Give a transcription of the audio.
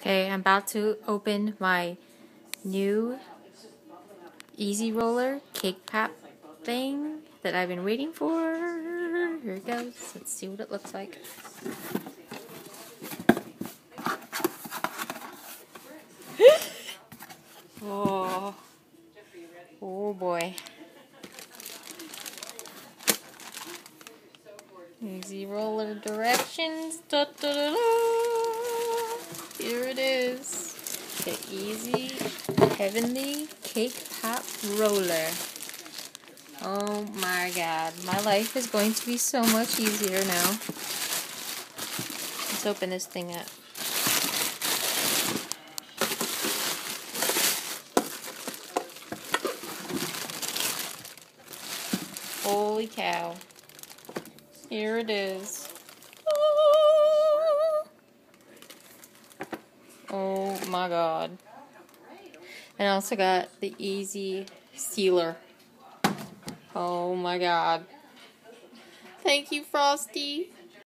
Okay, I'm about to open my new Easy Roller cake pop thing that I've been waiting for. Here it goes. Let's see what it looks like. Oh, oh boy. Easy Roller directions. Da, da, da, da. Here it is. The Easy Heavenly Cake Pop Roller. Oh my god. My life is going to be so much easier now. Let's open this thing up. Holy cow. Here it is. Oh my god. And I also got the Easy Sealer. Oh my god. Thank you, Frosty.